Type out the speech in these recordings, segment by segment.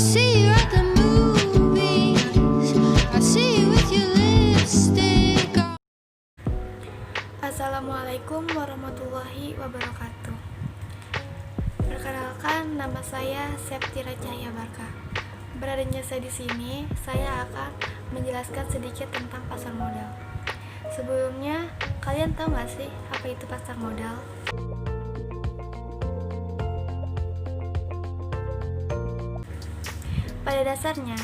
see you at the movies. I see you with your lipstick on. Assalamualaikum warahmatullahi wabarakatuh. Perkenalkan, nama saya Septira Cahya Barka. Beradanya saya di sini, saya akan menjelaskan sedikit tentang pasar modal. Sebelumnya, kalian tahu nggak sih apa itu pasar modal? Pada dasarnya,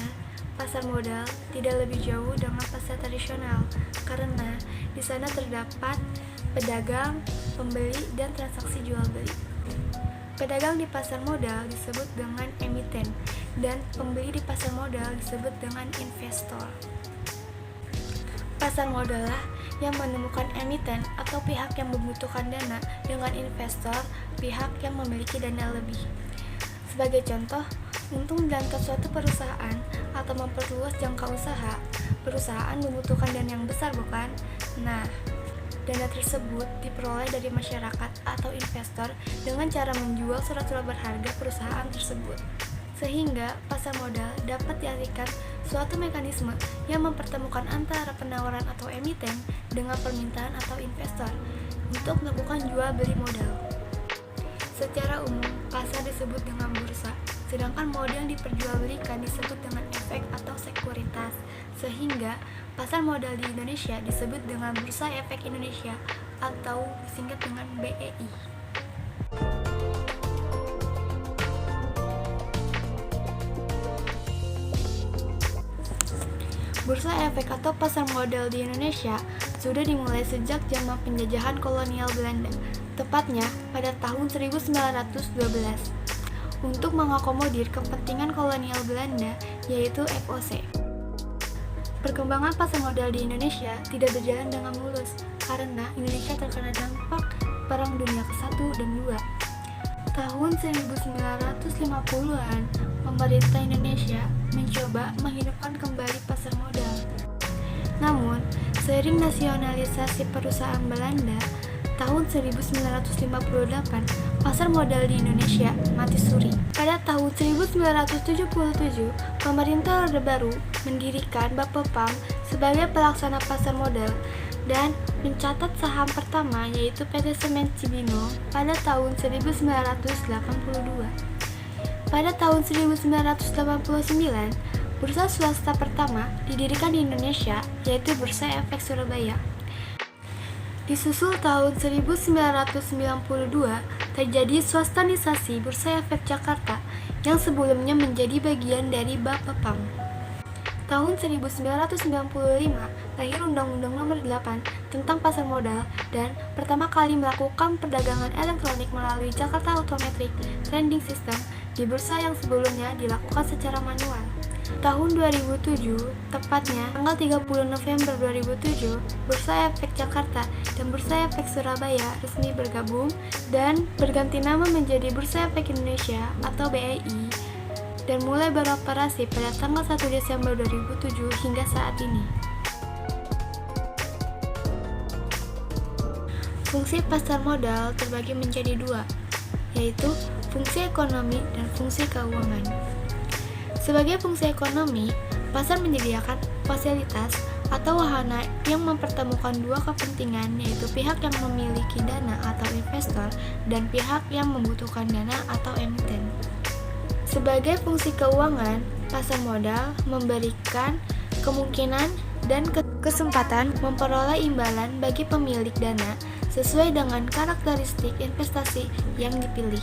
pasar modal tidak lebih jauh dengan pasar tradisional karena di sana terdapat pedagang, pembeli, dan transaksi jual beli. Pedagang di pasar modal disebut dengan emiten dan pembeli di pasar modal disebut dengan investor. Pasar modal lah yang menemukan emiten atau pihak yang membutuhkan dana dengan investor, pihak yang memiliki dana lebih. Sebagai contoh, untuk menjalankan suatu perusahaan atau memperluas jangka usaha, perusahaan membutuhkan dana yang besar, bukan? Nah, dana tersebut diperoleh dari masyarakat atau investor dengan cara menjual surat-surat berharga perusahaan tersebut. Sehingga pasar modal dapat diartikan suatu mekanisme yang mempertemukan antara penawaran atau emiten dengan permintaan atau investor untuk melakukan jual beli modal. Secara umum, pasar disebut dengan bursa, sedangkan modal yang diperjualbelikan disebut dengan efek atau sekuritas. Sehingga pasar modal di Indonesia disebut dengan Bursa Efek Indonesia atau disingkat dengan BEI. Bursa efek atau pasar modal di Indonesia sudah dimulai sejak zaman penjajahan kolonial Belanda, tepatnya pada tahun 1912. Untuk mengakomodir kepentingan kolonial Belanda, yaitu FOC. Perkembangan pasar modal di Indonesia tidak berjalan dengan mulus karena Indonesia terkena dampak Perang Dunia ke-1 dan 2. Tahun 1950-an, pemerintah Indonesia mencoba menghidupkan kembali pasar modal. Namun, seiring nasionalisasi perusahaan Belanda, tahun 1958, pasar modal di Indonesia mati suri. Pada tahun 1977, pemerintah Orde Baru mendirikan Bapepam sebagai pelaksana pasar modal dan mencatat saham pertama yaitu PT Semen Cibinong pada tahun 1982. Pada tahun 1989, bursa swasta pertama didirikan di Indonesia yaitu Bursa Efek Surabaya. Disusul tahun 1992, terjadi swastanisasi Bursa Efek Jakarta yang sebelumnya menjadi bagian dari Bapepam. Tahun 1995, lahir Undang-Undang Nomor 8 tentang Pasar Modal dan pertama kali melakukan perdagangan elektronik melalui Jakarta Automatic Trading System di bursa yang sebelumnya dilakukan secara manual. Tahun 2007, tepatnya tanggal 30 November 2007, Bursa Efek Jakarta dan Bursa Efek Surabaya resmi bergabung dan berganti nama menjadi Bursa Efek Indonesia atau BEI dan mulai beroperasi pada tanggal 1 Desember 2007 hingga saat ini. Fungsi pasar modal terbagi menjadi dua, yaitu fungsi ekonomi dan fungsi keuangan. Sebagai fungsi ekonomi, pasar menyediakan fasilitas atau wahana yang mempertemukan dua kepentingan, yaitu pihak yang memiliki dana atau investor dan pihak yang membutuhkan dana atau emiten. Sebagai fungsi keuangan, pasar modal memberikan kemungkinan dan kesempatan memperoleh imbalan bagi pemilik dana sesuai dengan karakteristik investasi yang dipilih.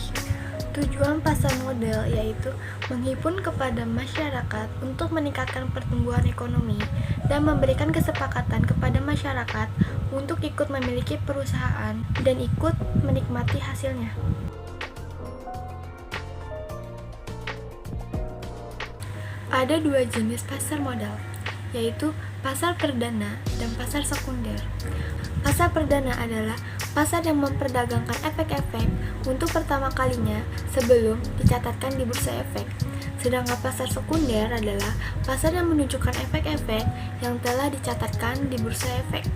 Tujuan pasar modal yaitu menghimpun kepada masyarakat untuk meningkatkan pertumbuhan ekonomi dan memberikan kesepakatan kepada masyarakat untuk ikut memiliki perusahaan dan ikut menikmati hasilnya. Ada dua jenis pasar modal, yaitu pasar perdana dan pasar sekunder. Pasar perdana adalah pasar yang memperdagangkan efek-efek untuk pertama kalinya sebelum dicatatkan di bursa efek. Sedangkan pasar sekunder adalah pasar yang menunjukkan efek-efek yang telah dicatatkan di bursa efek.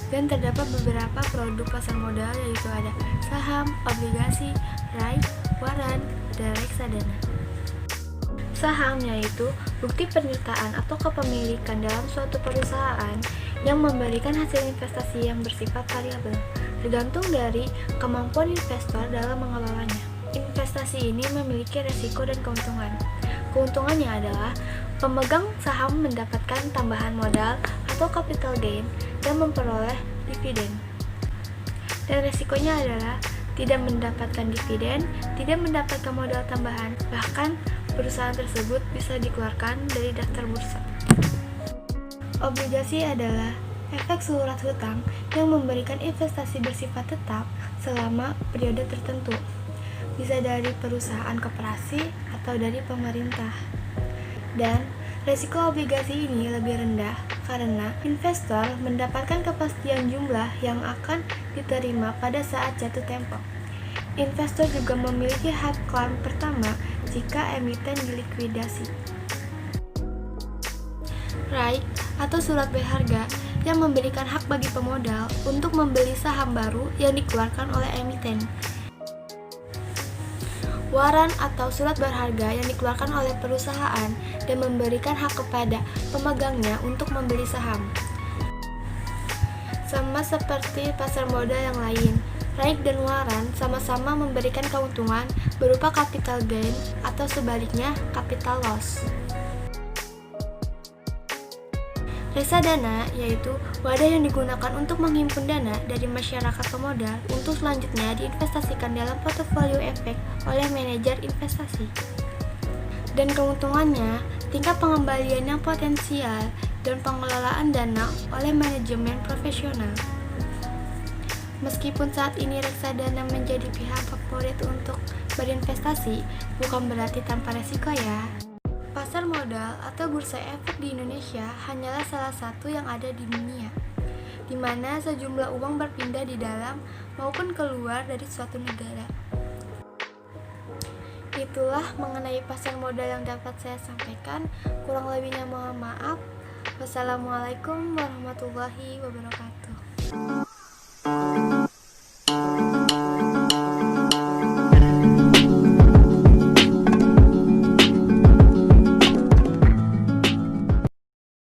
dan terdapat beberapa produk pasar modal, yaitu ada saham, obligasi, RAI, waran, dan reksadana. Saham yaitu bukti penyertaan atau kepemilikan dalam suatu perusahaan yang memberikan hasil investasi yang bersifat variabel, tergantung dari kemampuan investor dalam mengelolanya. Investasi ini memiliki resiko dan keuntungan. Keuntungannya adalah pemegang saham mendapatkan tambahan modal atau capital gain dan memperoleh dividen. Dan resikonya adalah tidak mendapatkan dividen, tidak mendapatkan modal tambahan, bahkan perusahaan tersebut bisa dikeluarkan dari daftar bursa. Obligasi adalah efek surat hutang yang memberikan investasi bersifat tetap selama periode tertentu, bisa dari perusahaan koperasi atau dari pemerintah. Dan resiko obligasi ini lebih rendah karena investor mendapatkan kepastian jumlah yang akan diterima pada saat jatuh tempo. Investor juga memiliki hak klaim pertama jika emiten dilikuidasi. RAI atau surat berharga yang memberikan hak bagi pemodal untuk membeli saham baru yang dikeluarkan oleh emiten. Waran atau surat berharga yang dikeluarkan oleh perusahaan dan memberikan hak kepada pemegangnya untuk membeli saham. Sama seperti pasar modal yang lain, RAI dan waran sama-sama memberikan keuntungan berupa capital gain atau sebaliknya capital loss. Reksadana yaitu wadah yang digunakan untuk menghimpun dana dari masyarakat pemodal untuk selanjutnya diinvestasikan dalam portofolio efek oleh manajer investasi. Dan keuntungannya, tingkat pengembalian yang potensial dan pengelolaan dana oleh manajemen profesional. Meskipun saat ini reksadana menjadi pihak favorit untuk berinvestasi, bukan berarti tanpa resiko ya. Pasar modal atau bursa efek di Indonesia hanyalah salah satu yang ada di dunia, di mana sejumlah uang berpindah di dalam maupun keluar dari suatu negara. Itulah mengenai pasar modal yang dapat saya sampaikan. Kurang lebihnya mohon maaf. Wassalamualaikum warahmatullahi wabarakatuh.